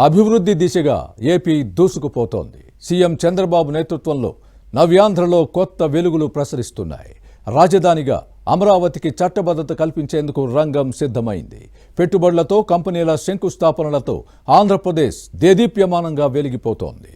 అభివృద్ధి దిశగా AP దూసుకుపోతోంది. CM Chandrababu నేతృత్వంలో నవ్యాంధ్రలో కొత్త వెలుగులు ప్రసరిస్తున్నాయి. రాజధానిగా అమరావతికి చట్టబద్ధత కల్పించేందుకు రంగం సిద్ధమైంది. పెట్టుబడులతో, కంపెనీల శంకుస్థాపనలతో ఆంధ్రప్రదేశ్ దేదీప్యమానంగా వెలిగిపోతోంది.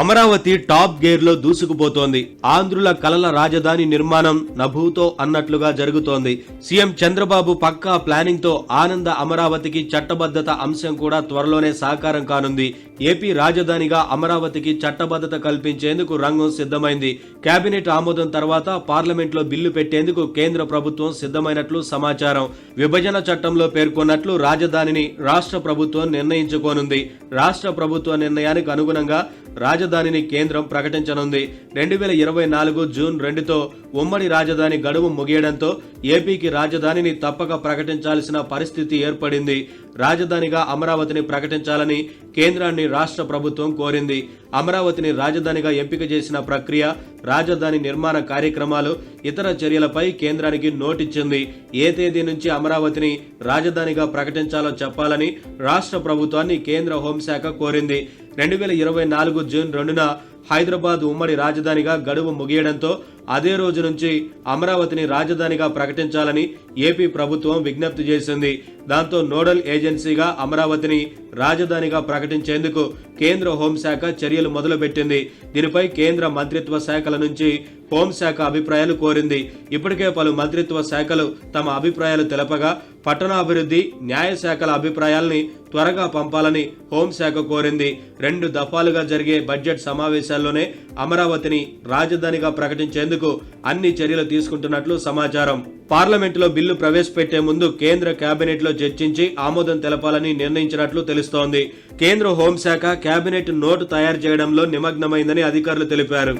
అమరావతి టాప్ గేర్ లో దూసుకుపోతోంది. ఆంధ్రుల కలల రాజధాని నిర్మాణం నభూతో అన్నట్లుగా జరుగుతోంది. సీఎం చంద్రబాబు పక్కా ప్లానింగ్ తో ఆనంద అమరావతికి చట్టబద్ధత అంశం కూడా త్వరలోనే సాకారం కానుంది. ఏపీ రాజధానిగా అమరావతికి చట్టబద్ధత కల్పించేందుకు రంగం సిద్ధమైంది. కేబినెట్ ఆమోదం తర్వాత పార్లమెంట్ లో బిల్లు పెట్టేందుకు కేంద్ర ప్రభుత్వం సిద్ధమైనట్లు సమాచారం. విభజన చట్టంలో పేర్కొన్నట్లు రాజధానిని రాష్ట్ర ప్రభుత్వం నిర్ణయించుకోనుంది. రాష్ట్ర ప్రభుత్వ నిర్ణయానికి అనుగుణంగా రాజధానిని కేంద్రం ప్రకటించనుంది. 2024 జూన్ 2తో ఉమ్మడి రాజధాని గడువు ముగియడంతో ఏపీకి రాజధానిని తప్పక ప్రకటించాల్సిన పరిస్థితి ఏర్పడింది. రాజధానిగా అమరావతిని ప్రకటించాలని కేంద్రాన్ని రాష్ట్ర ప్రభుత్వం కోరింది. అమరావతిని రాజధానిగా ఎంపిక చేసిన ప్రక్రియ, రాజధాని నిర్మాణ కార్యక్రమాలు, ఇతర చర్యలపై కేంద్రానికి నోటిచ్చింది. ఏ తేదీ నుంచి అమరావతిని రాజధానిగా ప్రకటించాలో చెప్పాలని రాష్ట్ర ప్రభుత్వాన్ని కేంద్ర హోంశాఖ కోరింది. 2024 జూన్ 2న హైదరాబాద్ ఉమ్మడి రాజధానిగా గడువు ముగియడంతో అదే రోజు నుంచి అమరావతిని రాజధానిగా ప్రకటించాలని ఏపీ ప్రభుత్వం విజ్ఞప్తి చేసింది. దాంతో నోడల్ ఏజెన్సీగా అమరావతిని రాజధానిగా ప్రకటించేందుకు కేంద్ర హోంశాఖ చర్యలు మొదలుపెట్టింది. దీనిపై కేంద్ర మంత్రిత్వ శాఖల నుంచి హోంశాఖ అభిప్రాయాలు కోరింది. ఇప్పటికే పలు మంత్రిత్వ శాఖలు తమ అభిప్రాయాలు తెలపగా పట్టణాభివృద్ధి, న్యాయశాఖల అభిప్రాయాల్ని త్వరగా పంపాలని హోంశాఖ కోరింది. 2 దఫాలుగా జరిగే బడ్జెట్ సమావేశాల్లోనే అమరావతిని రాజధానిగా ప్రకటించేందుకు అన్ని చర్యలు తీసుకుంటున్నట్లు సమాచారం. పార్లమెంటులో బిల్లు ప్రవేశపెట్టే ముందు కేంద్ర కేబినెట్ లో చర్చించి ఆమోదం తెలపాలని నిర్ణయించినట్లు తెలుస్తోంది. కేంద్ర హోంశాఖ కేబినెట్ నోటు తయారు చేయడంలో నిమగ్నమైందని అధికారులు తెలిపారు.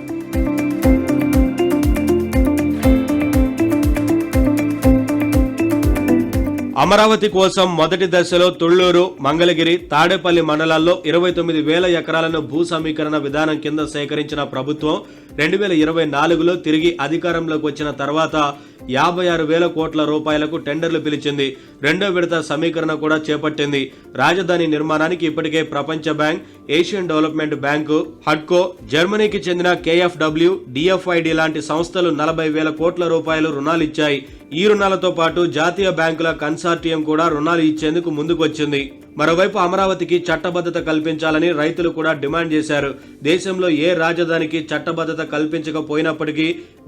అమరావతి కోసం మొదటి దశలో తుళ్లూరు, మంగళగిరి, తాడేపల్లి మండలాల్లో 29,000 ఎకరాలను భూ సమీకరణ విధానం కింద సేకరించిన ప్రభుత్వం 2024లో తిరిగి అధికారంలోకి వచ్చిన తర్వాత 56,000 కోట్ల రూపాయలకు టెండర్లు పిలిచింది. 2వ విడత సమీకరణ కూడా చేపట్టింది. రాజధాని నిర్మాణానికి ఇప్పటికే ప్రపంచ బ్యాంక్, ఏషియన్ డెవలప్మెంట్ బ్యాంకు, హడ్కో, జర్మనీకి చెందిన KfW, DFID లాంటి సంస్థలు 40,000 కోట్ల రూపాయలు రుణాలు ఇచ్చాయి. ఈ రుణాలతో పాటు జాతీయ బ్యాంకుల కన్సార్టియం కూడా రుణాలు ఇచ్చేందుకు ముందుకొచ్చింది. మరోవైపు అమరావతికి చట్టబద్ధత కల్పించాలని రైతులు కూడా డిమాండ్ చేశారు. దేశంలో ఏ రాజధానికి చట్టబద్ధత కల్పించకపోయినప్పటికీ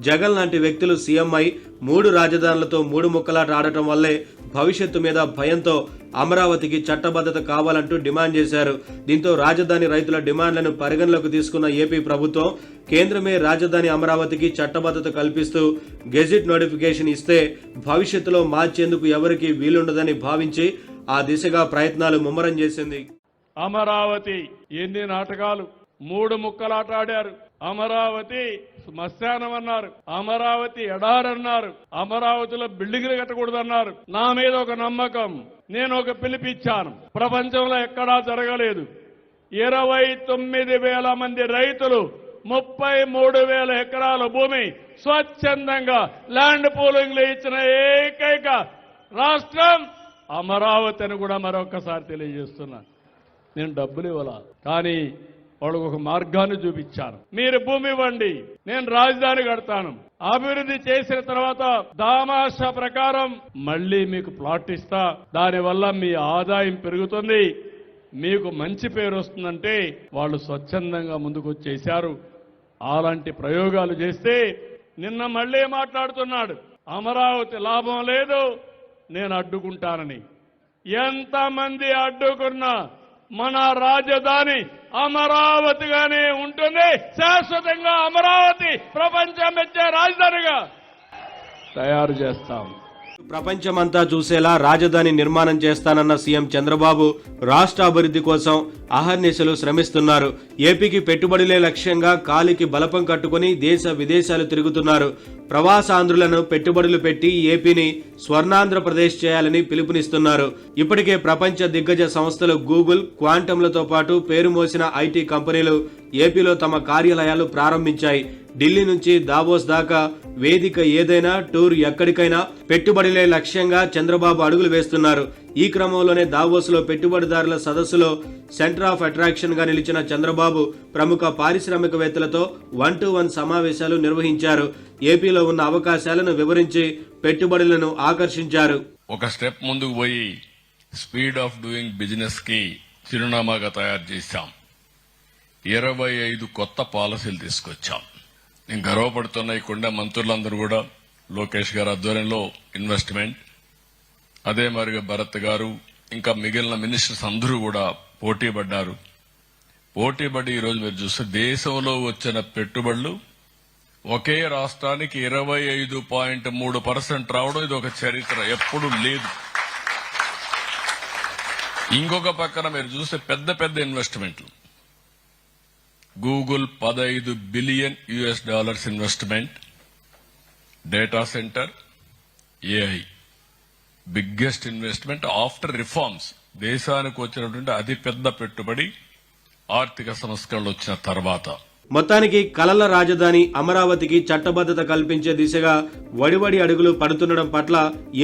జగన్ లాంటి వ్యక్తులు సీఎం అయి 3 రాజధానులతో 3 ముక్కలాట ఆడటం వల్లే భవిష్యత్తు మీద భయంతో అమరావతికి చట్టబద్ధత కావాలంటూ డిమాండ్ చేశారు. దీంతో రాజధాని రైతుల డిమాండ్లను పరిగణలోకి తీసుకున్న ఏపీ ప్రభుత్వం కేంద్రమే రాజధాని అమరావతికి చట్టబద్ధత కల్పిస్తూ గెజిట్ నోటిఫికేషన్ ఇస్తే భవిష్యత్తులో మార్చేందుకు ఎవరికీ వీలుండదని భావించి ఆ దిశగా ప్రయత్నాలు ముమ్మరం చేసింది. అమరావతి ఎన్ని నాటకాలు, 3 ముక్కలాట ఆడారు. అమరావతి శ్మశానం అన్నారు, అమరావతి ఎడారన్నారు, అమరావతిలో బిల్డింగ్లు కట్టకూడదన్నారు. నా మీద ఒక నమ్మకం, నేను ఒక పిలిపిచ్చాను. ప్రపంచంలో ఎక్కడా జరగలేదు. 29,000 మంది రైతులు 33,000 ఎకరాల భూమి స్వచ్ఛందంగా ల్యాండ్ పూలింగ్ లో ఇచ్చిన ఏకైక రాష్ట్రం అమరావతి అని కూడా మరొకసారి తెలియజేస్తున్నా. నేను డబ్బులు ఇవ్వాలా, కానీ వాళ్ళకు ఒక మార్గాన్ని చూపించాను. మీరు భూమి ఇవ్వండి, నేను రాజధాని కడతాను. అభివృద్ధి చేసిన తర్వాత దామాషా ప్రకారం మళ్ళీ మీకు ప్లాట్ ఇస్తా. దానివల్ల మీ ఆదాయం పెరుగుతుంది, మీకు మంచి పేరు వస్తుందంటే వాళ్ళు స్వచ్ఛందంగా ముందుకు వచ్చేశారు. అలాంటి ప్రయోగాలు చేస్తే నిన్న మళ్ళీ మాట్లాడుతున్నాడు, అమరావతి లాభం లేదు, నేను అడ్డుకుంటానని. ఎంతమంది అడ్డుకున్నా మన రాజధాని అమరావతిగానే ఉంటుంది. శాశ్వతంగా అమరావతి ప్రపంచం మెచ్చే రాజధానిగా తయారు చేస్తాం. ప్రపంచమంతా చూసేలా రాజధాని నిర్మాణం చేస్తానన్న సీఎం చంద్రబాబు రాష్ట్ర అభివృద్ధి కోసం అహర్నిశలు శ్రమిస్తున్నారు. ఏపీకి పెట్టుబడులే లక్ష్యంగా కాలికి బలపం కట్టుకుని దేశ విదేశాలు తిరుగుతున్నారు. ప్రవాసాంధ్రులను పెట్టుబడులు పెట్టి ఏపీని స్వర్ణాంధ్రప్రదేశ్ చేయాలని పిలుపునిస్తున్నారు. ఇప్పటికే ప్రపంచ దిగ్గజ సంస్థలు గూగుల్, క్వాంటంలతో పాటు పేరు మోసిన ఐటీ కంపెనీలు ఏపీలో తమ కార్యాలయాలు ప్రారంభించాయి. ఢిల్లీ నుంచి దావోస్ దాకా వేదిక ఏదైనా, టూర్ ఎక్కడికైనా పెట్టుబడులే లక్ష్యంగా చంద్రబాబు అడుగులు వేస్తున్నారు. ఈ క్రమంలోనే దావోస్ లో పెట్టుబడిదారుల సదస్సులో సెంటర్ ఆఫ్ అట్రాక్షన్ గా నిలిచిన చంద్రబాబు ప్రముఖ పారిశ్రామికవేత్తలతో 1-to-1 సమావేశాలు నిర్వహించారు. ఏపీలో ఉన్న అవకాశాలను వివరించి పెట్టుబడులను ఆకర్షించారు. ఒక స్టెప్ ముందుకు పోయి స్పీడ్ ఆఫ్ డూయింగ్ బిజినెస్ కి చిరునామాగా తయారు చేశాం. 25 కొత్త పాలసీలు తీసుకొచ్చాం. నేను గర్వపడుతున్న ఇక్కడున్న మంత్రులందరూ కూడా లోకేష్ గారి ఆధ్వర్యంలో ఇన్వెస్ట్మెంట్, అదే మరిగా భరత్ గారు ఇంకా మిగిలిన మినిస్టర్స్ అందరూ కూడా పోటీపడ్డారు. పోటీపడి ఈరోజు మీరు చూస్తే దేశంలో వచ్చిన పెట్టుబడులు ఒకే రాష్ట్రానికి 25.3% రావడం ఇది ఒక చరిత్ర, ఎప్పుడు లేదు. ఇంకొక పక్కన మీరు చూస్తే పెద్ద పెద్ద ఇన్వెస్ట్మెంట్లు, Google $15 billion investment, data center, AI biggest investment after reforms. దేశానికి వచ్చినటువంటి అతి పెద్ద పెట్టుబడి ఆర్థిక సంస్కరణలు వచ్చిన తర్వాత. మొత్తానికి కలల రాజధాని అమరావతికి చట్టబద్ధత కల్పించే దిశగా వడివడి అడుగులు పడుతుండడం పట్ల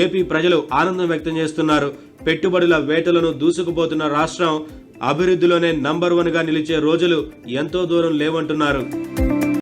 ఏపీ ప్రజలు ఆనందం వ్యక్తం చేస్తున్నారు. పెట్టుబడుల వేటలను దూసుకుపోతున్న రాష్ట్రం అభివృద్ధిలోనే నంబర్ 1 గా నిలిచే రోజులు ఎంతో దూరం లేవంటున్నారు.